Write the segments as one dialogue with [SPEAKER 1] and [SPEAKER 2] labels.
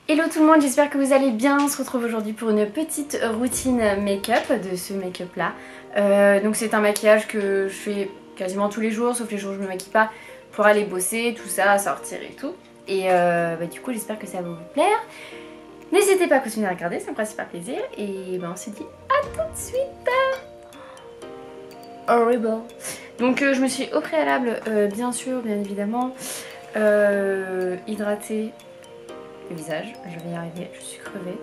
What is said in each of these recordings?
[SPEAKER 1] Hello tout le monde, j'espère que vous allez bien. On se retrouve aujourd'hui pour une petite routine make-up de ce make-up là. Donc c'est un maquillage que je fais quasiment tous les jours, sauf les jours où je me maquille pas, pour aller bosser, tout ça, sortir et tout. Et du coup j'espère que ça va vous plaire. N'hésitez pas à continuer à regarder, ça me fera super plaisir. Et on se dit à tout de suite. Horrible. Donc je me suis au préalable, bien évidemment, hydratée le visage. Je vais y arriver, je suis crevée.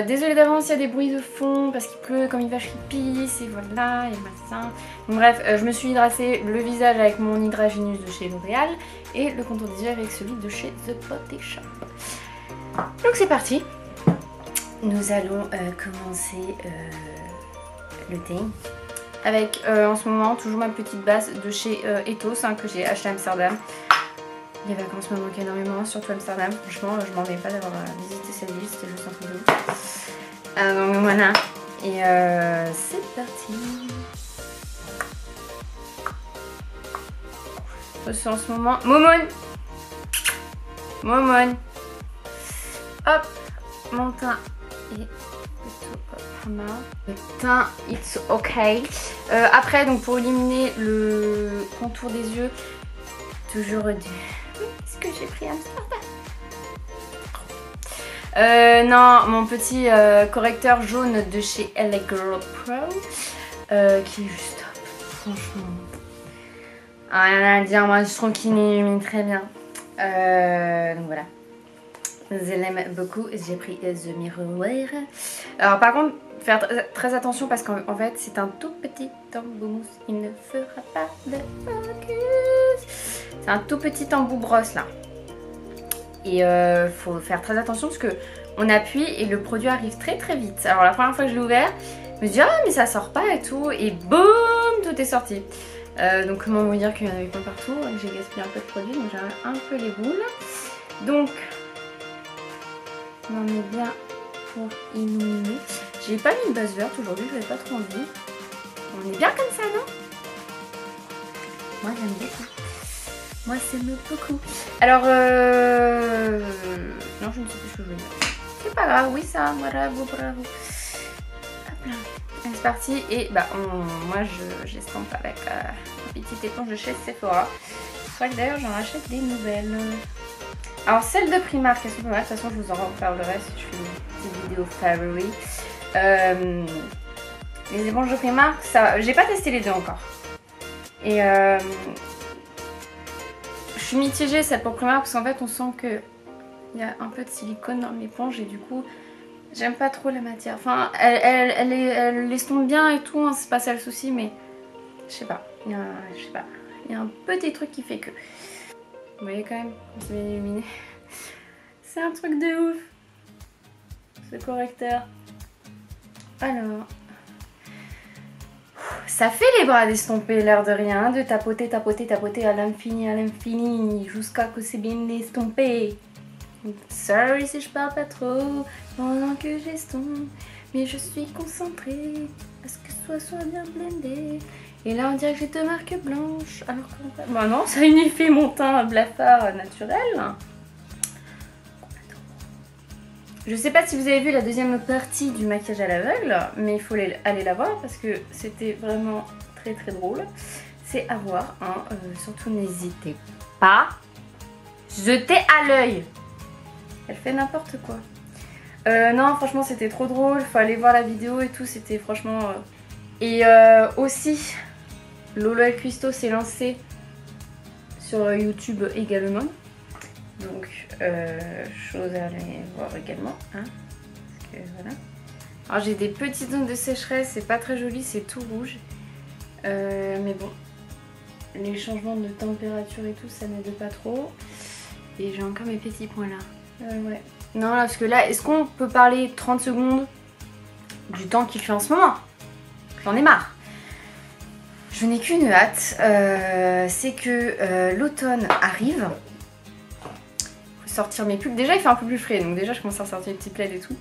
[SPEAKER 1] Désolée d'avance, il y a des bruits de fond parce qu'il pleut comme une vache qui pisse et voilà, et machin. Donc bref, je me suis hydratée le visage avec mon Hydra Genius de chez L'Oréal et le contour des yeux avec celui de chez The Body Shop. Donc c'est parti. Nous allons commencer le teint avec en ce moment toujours ma petite base de chez Ethos que j'ai acheté à Amsterdam. Les vacances me manquent énormément, surtout Amsterdam. Franchement, je m'en vais pas d'avoir visité cette ville, c'était juste un truc de ouf. Donc voilà, et c'est parti. C'est en ce moment. Momone, hop, mon teint est plutôt pas mal. Le teint, it's ok. Après, donc pour éliminer le contour des yeux, toujours du. Est-ce que j'ai pris Amsterdam? Non, mon petit correcteur jaune de chez LA Girl Pro qui est juste top, franchement. Rien à dire, moi je trouve qu'il illumine très bien. Donc voilà. Je l'aime beaucoup. J'ai pris The Mirror. Alors par contre, faire très attention parce qu'en fait c'est un tout petit embout mousse. Il ne fera pas de focus. C'est un tout petit embout brosse là. Et faut faire très attention parce que on appuie et le produit arrive très très vite. Alors la première fois que je l'ai ouvert, je me suis dit ah mais ça sort pas et tout. Et boum, tout est sorti. Donc comment vous dire qu'il y en avait pas partout et que j'ai gaspillé un peu de produit. Donc j'ai un peu les boules. Donc on en est bien pour illuminer. J'ai pas mis une base verte aujourd'hui, je n'avais pas trop envie. On est bien comme ça, non? Moi j'aime beaucoup. Moi j'aime beaucoup. Alors non, je ne sais plus ce que je veux dire. C'est pas grave, oui ça, bravo. Hop là. C'est parti et moi j'estompe avec une petite éponge de chez Sephora. Je crois que d'ailleurs j'en achète des nouvelles. Alors celle de Primark, elles sont pas mal. De toute façon je vous en reparlerai si je fais une petite vidéo favori. Les éponges de Primark, ça, j'ai pas testé les deux encore. Et je suis mitigée celle pour Primark parce qu'en fait on sent que il y a un peu de silicone dans l'éponge et du coup j'aime pas trop la matière. Enfin elle estompe bien et tout, hein, c'est pas ça le souci, mais je sais pas. Il y a un petit truc qui fait que. Vous voyez quand même, c'est bien illuminé. C'est un truc de ouf. Ce correcteur. Alors. Ça fait les bras d'estomper, l'air de rien. De tapoter à l'infini. Jusqu'à que c'est bien estompé. Sorry si je parle pas trop pendant que j'estompe. Mais je suis concentrée. Parce que soit bien blendé. Et là on dirait que j'ai deux marques blanches. Alors que bah non, ça unifie mon teint blafard naturel. Je sais pas si vous avez vu la deuxième partie du maquillage à l'aveugle, mais il faut aller la voir parce que c'était vraiment très très drôle. C'est à voir, hein. Surtout n'hésitez pas. Jetez à l'œil. Elle fait n'importe quoi. Non, franchement c'était trop drôle. Faut aller voir la vidéo et tout, c'était franchement... Et aussi... Lolo El Cuisto s'est lancé sur YouTube également. Donc, chose à aller voir également. Hein, parce que, voilà. Alors j'ai des petites zones de sécheresse, c'est pas très joli, c'est tout rouge. Mais bon, les changements de température et tout, ça n'aide pas trop. Et j'ai encore mes petits points là. Ouais. Non, là, parce que là, est-ce qu'on peut parler 30 secondes du temps qu'il fait en ce moment? J'en ai marre. Je n'ai qu'une hâte, c'est que l'automne arrive. Faut sortir mes pulls. Déjà il fait un peu plus frais, donc déjà je commence à sortir les petits plaids et tout.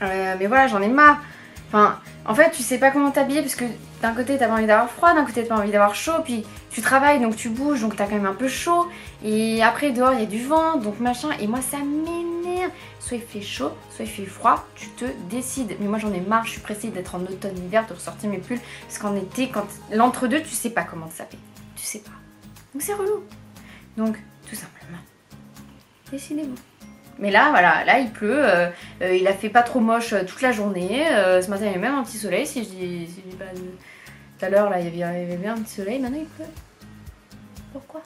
[SPEAKER 1] Mais voilà, j'en ai marre Enfin, en fait, tu sais pas comment t'habiller parce que d'un côté t'as pas envie d'avoir froid, d'un côté t'as pas envie d'avoir chaud, puis tu travailles donc tu bouges donc t'as quand même un peu chaud. Et après dehors il y a du vent donc machin. Et moi ça m'énerve. Soit il fait chaud, soit il fait froid, tu te décides. Mais moi j'en ai marre, je suis pressée d'être en automne-hiver, de ressortir mes pulls. Parce qu'en été, quand l'entre-deux, tu sais pas comment te saper. Tu sais pas. Donc c'est relou. Donc tout simplement, décidez-vous. Mais là, voilà, là il pleut, il a fait pas trop moche toute la journée. Ce matin il y avait même un petit soleil, si je dis pas tout à l'heure, là il y avait bien un petit soleil, maintenant il pleut. Pourquoi?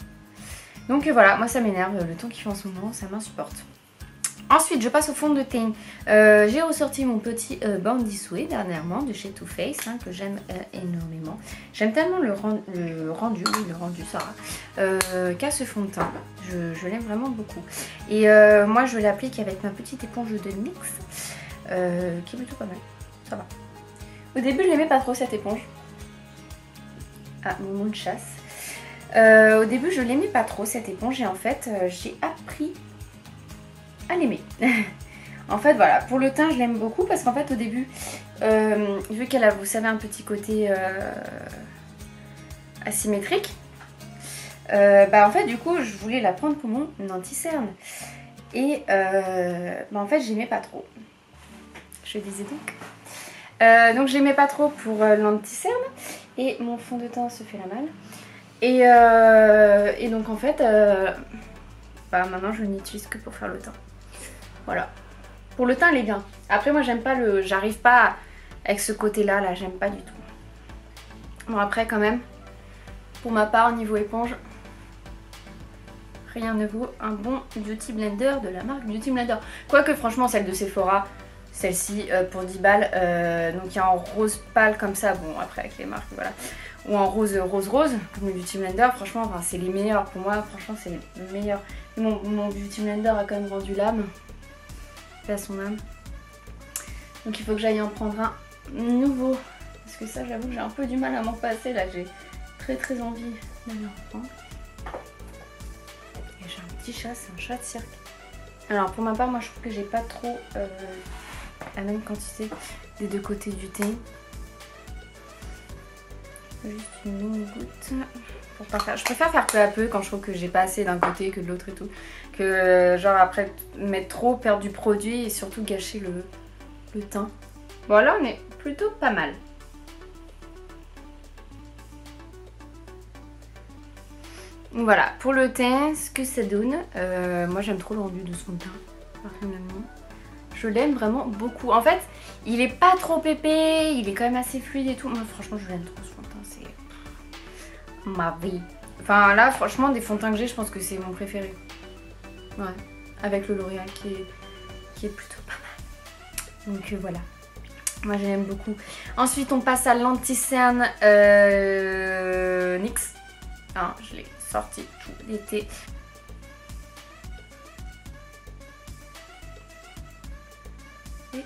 [SPEAKER 1] Donc voilà, moi ça m'énerve, le temps qu'il fait en ce moment, ça m'insupporte. Ensuite, je passe au fond de teint. J'ai ressorti mon petit Bandit dernièrement de chez Too Faced, hein, que j'aime énormément. J'aime tellement le rendu, Sarah, qu'a ce fond de teint. Je l'aime vraiment beaucoup. Et moi, je l'applique avec ma petite éponge de NYX, qui est plutôt pas mal. Ça va. Au début, je l'aimais pas trop cette éponge. Ah, mon mot de chasse. Au début, je l'aimais pas trop cette éponge et en fait, j'ai appris à l'aimer. En fait voilà, pour le teint je l'aime beaucoup parce qu'en fait au début, vu qu'elle a, vous savez, un petit côté asymétrique, bah en fait du coup je voulais la prendre pour mon anti-cerne. Et bah en fait j'aimais pas trop. Je disais donc je l'aimais pas trop pour l'anti-cerne et mon fond de teint se fait la malle. Et donc en fait, bah maintenant je n'utilise que pour faire le teint. Voilà. Pour le teint, elle est bien. Après, moi, j'aime pas le... J'arrive pas avec ce côté-là, là. J'aime pas du tout. Bon, après, quand même, pour ma part, niveau éponge, rien ne vaut un bon Beauty Blender de la marque Beauty Blender. Quoique, franchement, celle de Sephora, celle-ci, pour 10 balles, donc il y a en rose pâle comme ça. Bon, après, avec les marques, voilà. Ou en rose, comme le Beauty Blender, franchement, enfin, c'est les meilleurs. Pour moi, franchement, c'est les meilleurs. Mon Beauty Blender a quand même rendu l'âme. À son âme. Donc il faut que j'aille en prendre un nouveau. Parce que ça, j'avoue que j'ai un peu du mal à m'en passer. Là, j'ai très envie d'aller en prendre. Et j'ai un petit chat, c'est un chat de cirque. Alors pour ma part, moi je trouve que j'ai pas trop la même quantité des deux côtés du teint. Juste une mini goutte. Pour pas faire... Je préfère faire peu à peu quand je trouve que j'ai pas assez d'un côté que de l'autre et tout. Que genre après mettre trop, perdre du produit et surtout gâcher le teint. Bon là on est plutôt pas mal. Voilà, pour le teint, ce que ça donne, moi j'aime trop le rendu de son teint, personnellement. Je l'aime vraiment beaucoup. En fait, il est pas trop épais, il est quand même assez fluide et tout. Moi franchement je l'aime trop son teint, c'est ma vie. Enfin là franchement des fonds de teint que j'ai, je pense que c'est mon préféré. Ouais, avec le L'Oréal qui est plutôt pas mal. Donc voilà, moi je l'aime beaucoup. Ensuite on passe à l'anti-cerne NYX. Ah, je l'ai sorti tout l'été. J'ai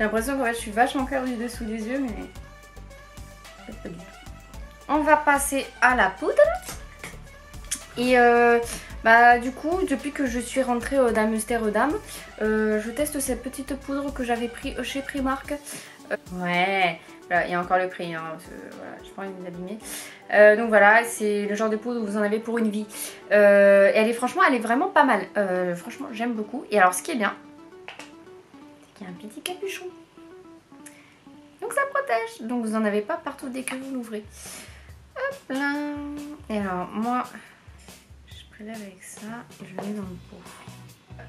[SPEAKER 1] l'impression qu'en fait je suis vachement claire du dessous des yeux, mais c'est pas du tout. On va passer à la poudre. Et bah du coup, depuis que je suis rentrée d'Amsterdam, je teste cette petite poudre que j'avais pris chez Primark. Ouais, voilà, il y a encore le prix, hein, voilà, j'ai pas envie de l'abîmer. Donc voilà, c'est le genre de poudre où vous en avez pour une vie. Et franchement, elle est vraiment pas mal. Franchement, j'aime beaucoup. Et alors, ce qui est bien, c'est qu'il y a un petit capuchon. Donc ça protège. Donc vous n'en avez pas partout dès que vous l'ouvrez. Hop là. Et alors, moi, je prélève avec ça et je le mets dans le pot.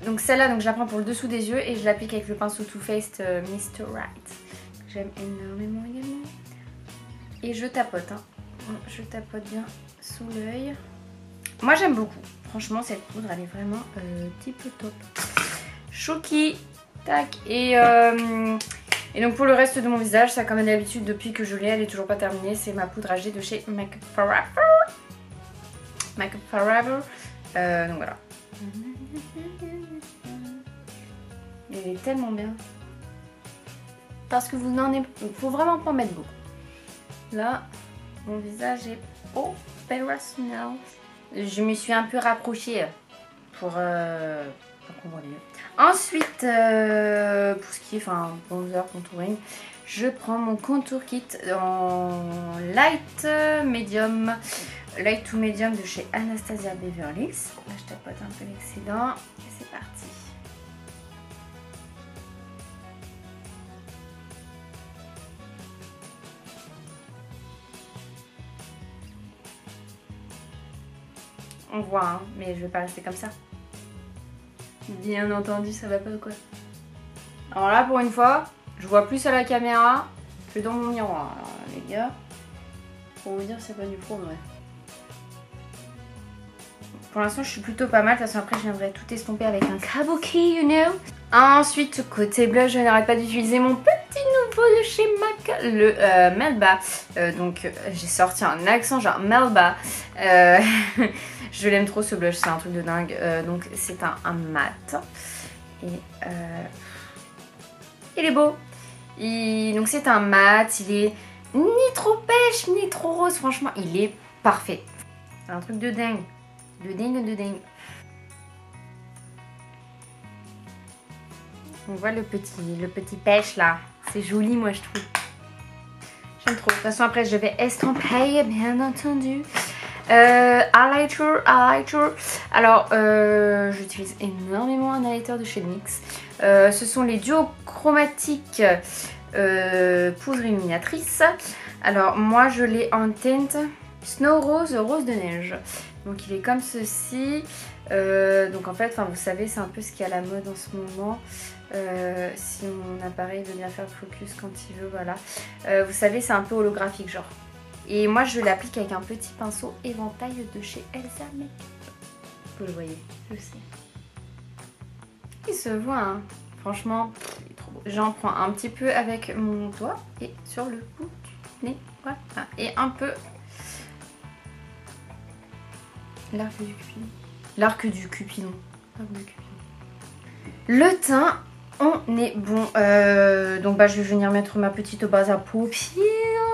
[SPEAKER 1] Donc celle-là, donc je la prends pour le dessous des yeux et je l'applique avec le pinceau Too Faced Mr. Right. J'aime énormément également. Et je tapote, hein. Je tapote bien sous l'œil. Moi j'aime beaucoup. Franchement cette poudre elle est vraiment type top. Chouki. Tac. Et donc pour le reste de mon visage, ça comme d'habitude depuis que je l'ai, elle est toujours pas terminée. C'est ma poudre âgée de chez Make Up Forever. Make Up Forever. Donc voilà. Elle est tellement bien. Parce que vous n'en avez... Il faut vraiment pas en mettre beaucoup. Là, mon visage est opérationnel. Je me suis un peu rapprochée pour j'espère qu'on voit mieux. Ensuite, pour ce qui est bronzer, contouring, je prends mon contour kit en light medium, light to medium de chez Anastasia Beverly Hills. Là, je tapote un peu l'excédent et c'est parti. On voit, hein, mais je vais pas rester comme ça. Bien entendu, ça va pas ou quoi? Alors là, pour une fois, je vois plus à la caméra que dans mon miroir. Alors, les gars, pour vous dire, c'est pas du progrès. Pour l'instant, je suis plutôt pas mal. De toute façon, après, je viendrai tout estomper avec un kabuki, you know. Ensuite, côté blush, je n'arrête pas d'utiliser mon petit nouveau de chez MAC, le Melba. Donc, j'ai sorti un accent genre Melba. Je l'aime trop ce blush, c'est un truc de dingue. Donc, c'est un mat. Et il est beau. Donc, c'est un mat. Il est ni trop pêche, ni trop rose. Franchement, il est parfait. C'est un truc de dingue. De dingue. On voit le petit pêche là. C'est joli, moi, je trouve. J'aime trop. De toute façon, après, je vais estomper, bien entendu. Highlighter. Alors, j'utilise énormément un highlighter de chez NYX. Ce sont les duos chromatiques poudre illuminatrice. Alors, moi, je l'ai en teinte Snow Rose, rose de neige. Donc, il est comme ceci. Donc, en fait, vous savez, c'est un peu ce qui est à la mode en ce moment. Si mon appareil veut bien faire le focus quand il veut, voilà. Vous savez, c'est un peu holographique, genre. Et moi, je l'applique avec un petit pinceau éventail de chez Elsa Makeup. Vous le voyez, je sais. Il se voit, hein. Franchement, il est trop beau. J'en prends un petit peu avec mon doigt et sur le bout du nez. Voilà. Et un peu l'arc du Cupidon. L'arc du Cupidon. Le teint, on est bon. Donc, je vais venir mettre ma petite base à paupières,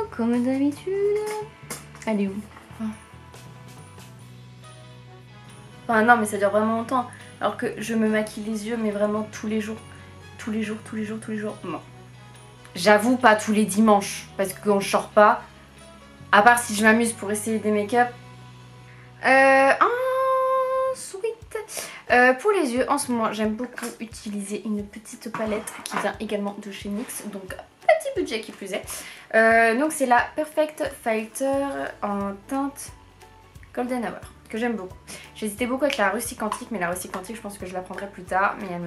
[SPEAKER 1] comme d'habitude. Elle est où? Non, mais ça dure vraiment longtemps. Alors que je me maquille les yeux, mais vraiment tous les jours. Non. J'avoue, pas tous les dimanches. Parce que quand je sors pas, à part si je m'amuse pour essayer des make-up. Pour les yeux, en ce moment, j'aime beaucoup utiliser une petite palette qui vient également de chez NYX. Donc, petit budget qui plus est. Donc, c'est la Perfect Fighter en teinte Golden Hour, que j'aime beaucoup. J'hésitais beaucoup avec la Russie Quantique, mais la Russie Quantique, je pense que je la prendrai plus tard. Mais elle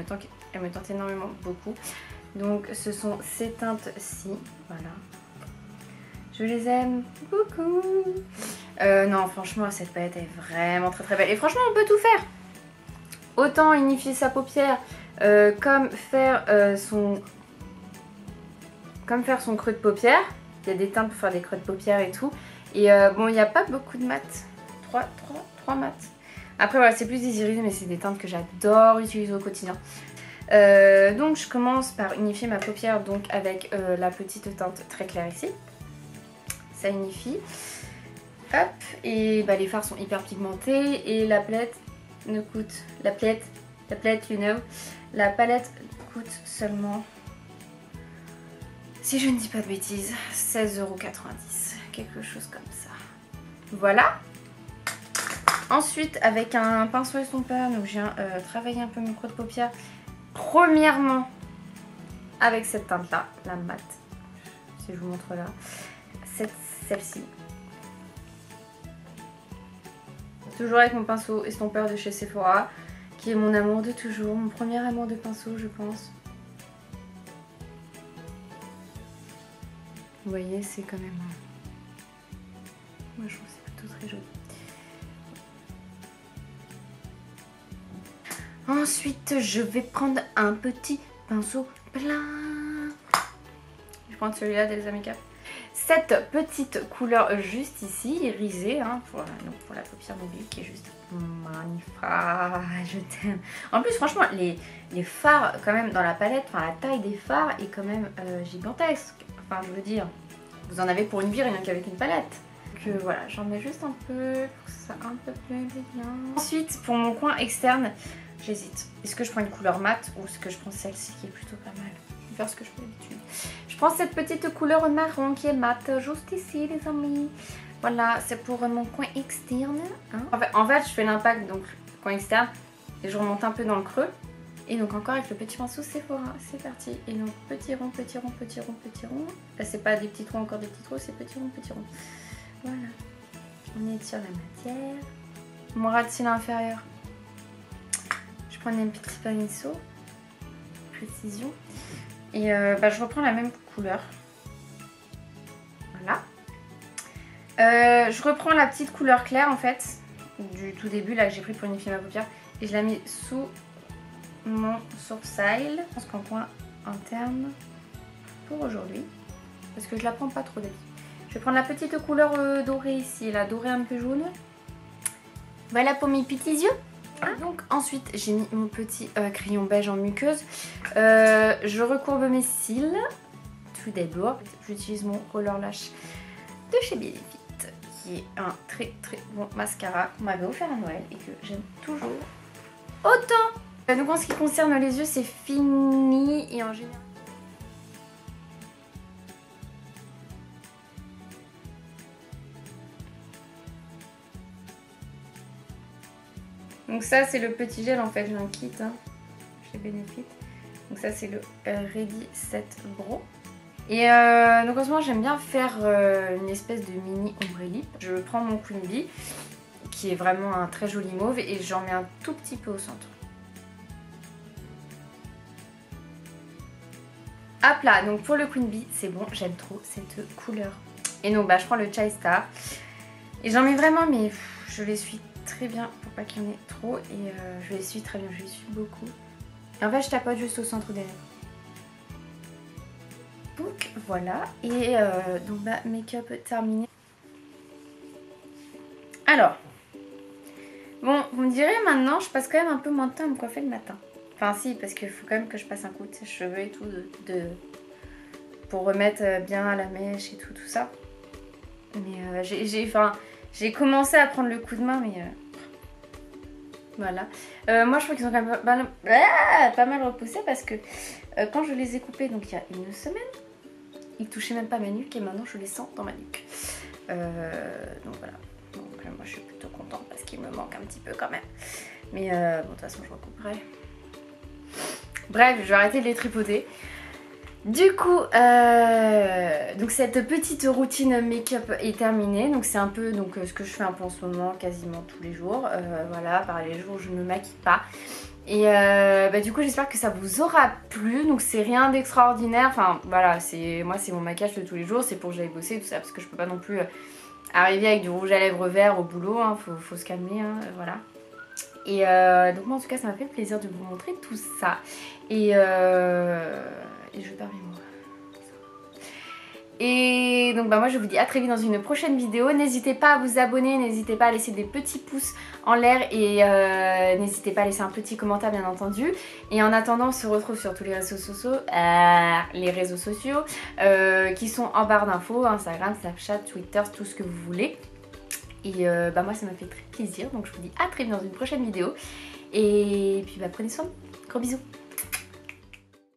[SPEAKER 1] me tente énormément beaucoup. Donc, ce sont ces teintes-ci. Voilà. Je les aime beaucoup. Non, franchement, cette palette est vraiment très belle. Et franchement, on peut tout faire. Autant unifier sa paupière, comme faire son creux de paupière. Il y a des teintes pour faire des creux de paupière et tout. Et bon, il n'y a pas beaucoup de mat. 3 mats. Après, voilà, c'est plus des irisés, mais c'est des teintes que j'adore utiliser au quotidien. Donc, je commence par unifier ma paupière donc avec la petite teinte très claire ici. Ça unifie. Hop. Et les fards sont hyper pigmentés. Et la palette ne coûte... La palette, you know. La palette coûte seulement... Si je ne dis pas de bêtises, 16,90 €. Quelque chose comme ça. Voilà. Ensuite, avec un pinceau estompeur, donc je viens travailler un peu mon creux de paupière. Premièrement, avec cette teinte-là, la mat. Si je vous montre là. Celle-ci. Toujours avec mon pinceau estompeur de chez Sephora, qui est mon amour de toujours, mon premier amour de pinceau, je pense. Vous voyez, c'est quand même... Moi, je trouve que c'est plutôt très joli. Ensuite, je vais prendre un petit pinceau plein. Je vais prendre celui-là d'Elsa Makeup. Cette petite couleur juste ici, irisée, hein, pour la paupière mobile, qui est juste magnifique. Je t'aime. En plus, franchement, les fards, quand même, dans la palette, la taille des fards est quand même gigantesque. Enfin, je veux dire, vous en avez pour une vie rien qu'avec une palette. Donc voilà, j'en mets juste un peu pour que ça soit un peu plus brillant. Ensuite, pour mon coin externe, J'hésite. Est-ce que je prends une couleur mate ou est-ce que je prends celle-ci qui est plutôt pas mal? Je vais faire ce que je fais d'habitude. Je prends cette petite couleur marron qui est mate juste ici les amis. Voilà, c'est pour mon coin externe. Hein. En fait, je fais l'impact, donc coin externe, et je remonte un peu dans le creux. Et donc encore avec le petit pinceau Sephora, c'est parti. Et donc petit rond, petit rond, petit rond, petit rond. Là c'est pas des petits trous, encore des petits trous, c'est petit rond, petit rond. Voilà. On est sur la matière. Mon ras de cils inférieur. Je prends un petit pinceau. Précision. Et je reprends la même couleur. Voilà. Je reprends la petite couleur claire en fait. Du tout début là que j'ai pris pour unifier ma paupière. Et je la mets sous mon sourcil. Je pense qu'en point interne pour aujourd'hui. Parce que je la prends pas trop d'habitude. Je vais prendre la petite couleur dorée ici. La dorée un peu jaune. Voilà pour mes petits yeux. Hein. Donc ensuite j'ai mis mon petit crayon beige en muqueuse. Je recourbe mes cils. Tout d'abord, j'utilise mon roller lash de chez Benefit, qui est un très très bon mascara qu'on m'avait offert à Noël et que j'aime toujours autant. Donc en ce qui concerne les yeux, c'est fini et en général... Donc ça c'est le petit gel en fait, j'ai un kit hein, chez Benefit. Donc ça c'est le Ready Set Brow. Et donc en ce moment j'aime bien faire une espèce de mini ombre lip. Je prends mon Queen Bee qui est vraiment un très joli mauve et j'en mets un tout petit peu au centre. Hop là, donc pour le Queen Bee c'est bon, j'aime trop cette couleur. Et donc je prends le Chai Star et j'en mets vraiment mais je l'essuie très bien pour pas qu'il y en ait trop et je l'essuie très bien, je l'essuie beaucoup. Et en fait je tapote juste au centre des lèvres. Donc voilà, et donc make-up terminé. Alors, bon, vous me direz maintenant, je passe quand même un peu moins de temps à me coiffer le matin. Enfin si, parce qu'il faut quand même que je passe un coup de sèche-cheveux et tout, pour remettre bien la mèche et tout ça. Mais j'ai commencé à prendre le coup de main, mais voilà. Moi je trouve qu'ils ont quand même pas mal repoussé parce que quand je les ai coupés, donc il y a une semaine, ils touchaient même pas ma nuque et maintenant je les sens dans ma nuque. Donc voilà. Donc moi je suis plutôt contente parce qu'il me manque un petit peu quand même. Mais bon de toute façon je recouperai. Bref, je vais arrêter de les tripoter. Du coup, donc cette petite routine make-up est terminée. Donc c'est un peu ce que je fais un peu en ce moment, quasiment tous les jours. Voilà, par les jours où je ne me maquille pas. Et du coup j'espère que ça vous aura plu. Donc c'est rien d'extraordinaire. Enfin voilà, moi c'est mon maquillage de tous les jours. C'est pour que j'aille bosser tout ça parce que je peux pas non plus arriver avec du rouge à lèvres vert au boulot. Hein. Faut se calmer, hein, voilà. Et donc moi en tout cas ça m'a fait plaisir de vous montrer tout ça. Et je perds mes mots. Et donc moi je vous dis à très vite dans une prochaine vidéo. N'hésitez pas à vous abonner, n'hésitez pas à laisser des petits pouces en l'air et n'hésitez pas à laisser un petit commentaire bien entendu. Et en attendant on se retrouve sur tous les réseaux sociaux, qui sont en barre d'infos, Instagram, Snapchat, Twitter, tout ce que vous voulez. Et moi ça m'a fait très plaisir, donc je vous dis à très vite dans une prochaine vidéo. Et puis prenez soin de vous. Gros bisous.